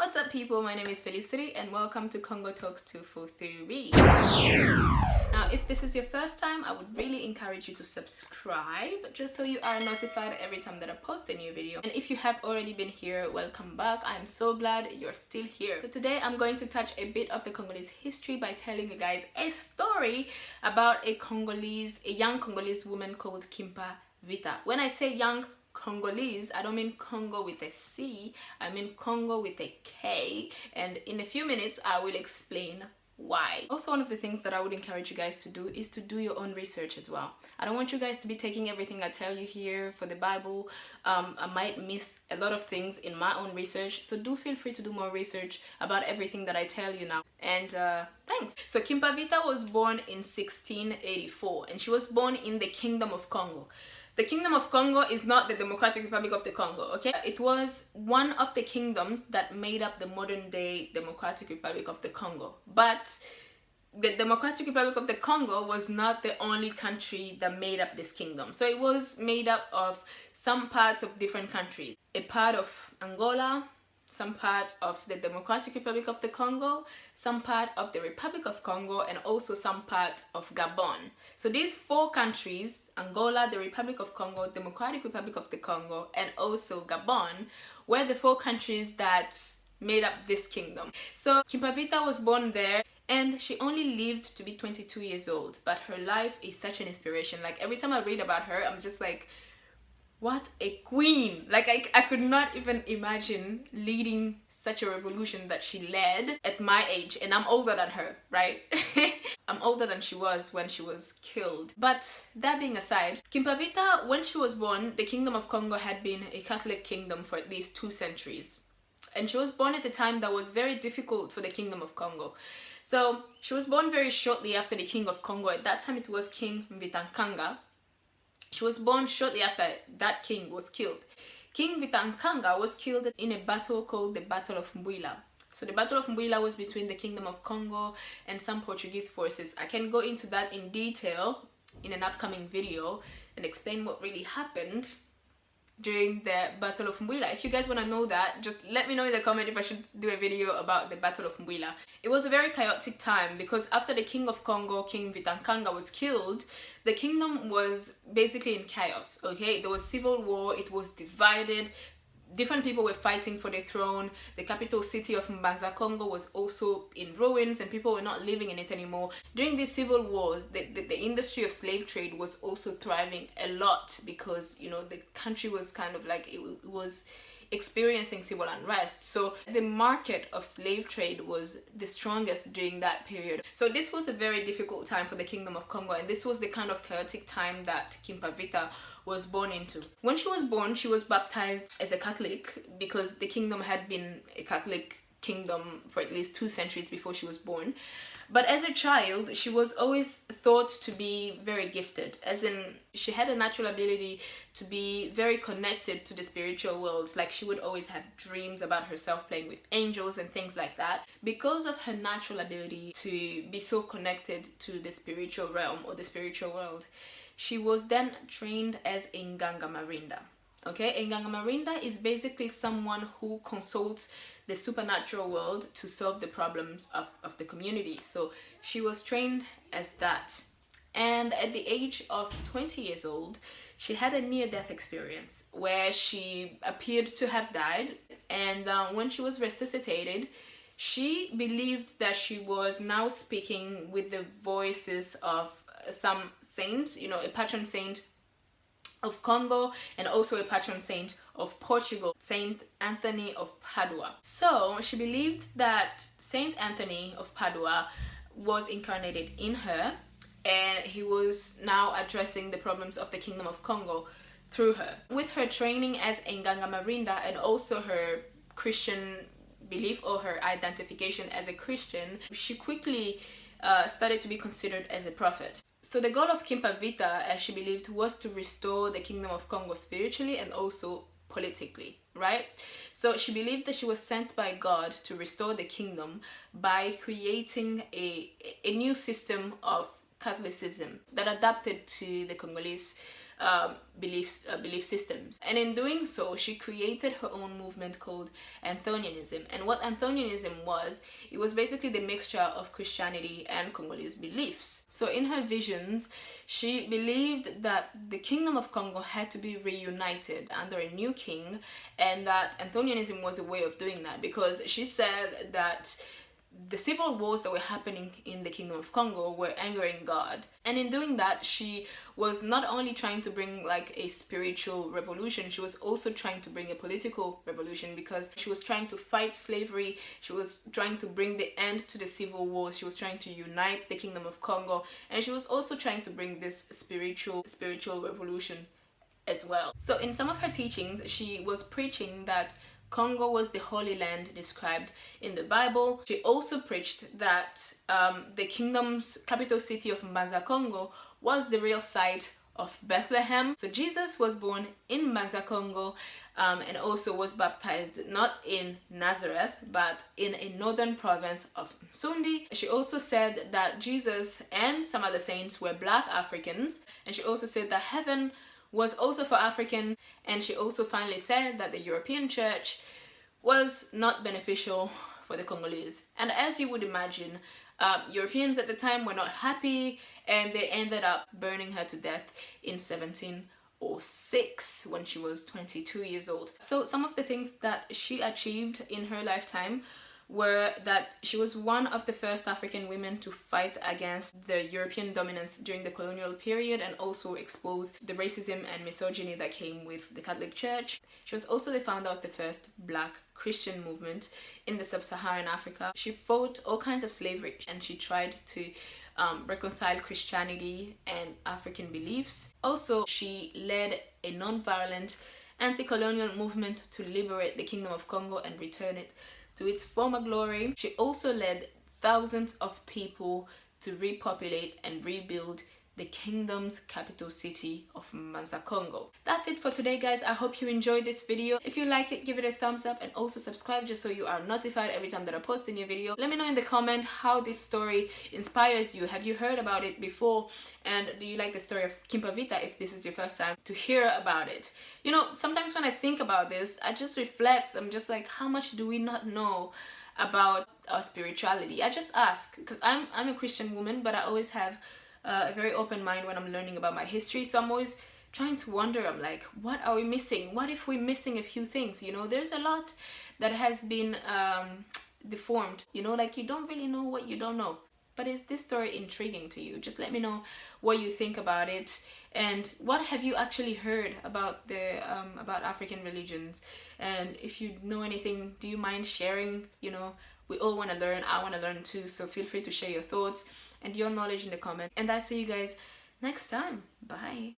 What's up, people? My name is Felicity and welcome to Congo Talks 243. Now, if this is your first time, I would really encourage you to subscribe just so you are notified every time that I post a new video. And if you have already been here, welcome back. I'm so glad you're still here. So today I'm going to touch a bit of the Congolese history by telling you guys a story about a young Congolese woman called KIMPA VITA. When I say young Congolese, I don't mean Congo with a C, I mean Congo with a K, and in a few minutes I will explain why. Also, one of the things that I would encourage you guys to do is to do your own research as well. I don't want you guys to be taking everything I tell you here for the Bible. I might miss a lot of things in my own research, so do feel free to do more research about everything that I tell you now. And thanks. So KIMPA VITA was born in 1684 and she was born in the Kingdom of Congo. The Kingdom of Congo is not the Democratic Republic of the Congo, okay? It was one of the kingdoms that made up the modern day Democratic Republic of the Congo. But the Democratic Republic of the Congo was not the only country that made up this kingdom. So it was made up of some parts of different countries. A part of Angola, some part of the Democratic Republic of the Congo, some part of the Republic of Congo, and also some part of Gabon. So these four countries, Angola, the Republic of Congo, Democratic Republic of the Congo, and also Gabon, were the four countries that made up this kingdom. So KIMPA VITA was born there and she only lived to be 22 years old, but her life is such an inspiration. Like, every time I read about her, I'm just like, what a queen. Like, I could not even imagine leading such a revolution that she led at my age, and I'm older than her, right? I'm older than she was when she was killed. But that being aside, KIMPA VITA, when she was born, the Kingdom of Congo had been a Catholic kingdom for at least 2 centuries. And she was born at a time that was very difficult for the Kingdom of Congo. So she was born very shortly after the King of Congo. At that time it was King Mvitankanga. She was born shortly after that king was killed. King Mvitankanga was killed in a battle called the Battle of Beulah. So the Battle of Beulah was between the Kingdom of Congo and some Portuguese forces. I can go into that in detail in an upcoming video and explain what really happened during the Battle of Beulah. If you guys want to know that, just let me know in the comment if I should do a video about the Battle of Beulah. It was a very chaotic time because after the King of Congo, King Mvitankanga, was killed, the kingdom was basically in chaos, okay? There was civil war, it was divided, different people were fighting for the throne. The capital city of Massa, Congo was also in ruins and people were not living in it anymore. During these civil wars, the industry of slave trade was also thriving a lot because, you know, the country was kind of like, it was experiencing civil unrest. So the market of slave trade was the strongest during that period. So this was a very difficult time for the Kingdom of Congo, and this was the kind of chaotic time that KIMPA VITA was born into. When she was born, she was baptized as a Catholic because the kingdom had been a Catholic kingdom for at least 2 centuries before she was born. But as a child, she was always thought to be very gifted, as in she had a natural ability to be very connected to the spiritual world. Like, she would always have dreams about herself playing with angels and things like that. Because of her natural ability to be so connected to the spiritual realm or the spiritual world, she was then trained as a Nganga Marinda. Okay, a Nganga Marinda is basically someone who consults the supernatural world to solve the problems of the community. So she was trained as that. And at the age of 20 years old, she had a near-death experience where she appeared to have died. And when she was resuscitated, she believed that she was now speaking with the voices of some saint, you know, a patron saint of Congo and also a patron saint of Portugal, Saint Anthony of Padua. So she believed that Saint Anthony of Padua was incarnated in her and he was now addressing the problems of the Kingdom of Congo through her. With her training as a Nganga Marinda and also her Christian belief or her identification as a Christian, she quickly started to be considered as a prophet. So the goal of KIMPA VITA, as she believed, was to restore the Kingdom of Congo spiritually and also politically, right? So she believed that she was sent by God to restore the kingdom by creating a new system of Catholicism that adapted to the Congolese belief systems. And in doing so, she created her own movement called Anthonianism. And what Anthonianism was, it was basically the mixture of Christianity and Congolese beliefs. So in her visions, she believed that the kingdom of Congo had to be reunited under a new king, and that Anthonianism was a way of doing that, because she said that the civil wars that were happening in the Kingdom of Congo were angering God. And in doing that, she was not only trying to bring like a spiritual revolution, she was also trying to bring a political revolution, because she was trying to fight slavery, she was trying to bring the end to the civil wars, she was trying to unite the Kingdom of Congo, and she was also trying to bring this spiritual revolution as well. So in some of her teachings, she was preaching that Congo was the Holy Land described in the Bible. She also preached that the kingdom's capital city of Massa, Congo, was the real site of Bethlehem. So Jesus was born in Massa, Congo, and also was baptized not in Nazareth, but in a northern province of Nsundi. She also said that Jesus and some other saints were Black Africans, and she also said that heaven was also for Africans, and she also finally said that the European church was not beneficial for the Congolese. And as you would imagine, Europeans at the time were not happy, and they ended up burning her to death in 1706 when she was 22 years old. So some of the things that she achieved in her lifetime were that she was one of the first African women to fight against the European dominance during the colonial period, and also expose the racism and misogyny that came with the Catholic Church. She was also the founder of the first Black Christian movement in the sub-Saharan Africa. She fought all kinds of slavery, and she tried to reconcile Christianity and African beliefs. Also, she led a non-violent anti-colonial movement to liberate the Kingdom of Congo and return it to its former glory. She also led thousands of people to repopulate and rebuild the kingdom's capital city of Massa, Congo. That's it for today, guys. I hope you enjoyed this video. If you like it, give it a thumbs up, and also subscribe just so you are notified every time that I post a new video. Let me know in the comment how this story inspires you. Have you heard about it before? And do you like the story of KIMPA VITA if this is your first time to hear about it? You know, sometimes when I think about this, I just reflect. I'm just like, how much do we not know about our spirituality? I just ask, because I'm a Christian woman, but I always have a very open mind when I'm learning about my history. So I'm always trying to wonder, I'm like, what are we missing? What if we're missing a few things? You know, there's a lot that has been deformed, you know, like you don't really know what you don't know. But is this story intriguing to you? Just let me know what you think about it, and what have you actually heard about the about African religions. And if you know anything, do you mind sharing? You know, we all want to learn. I want to learn too, so feel free to share your thoughts and your knowledge in the comments. And I'll see you guys next time. Bye.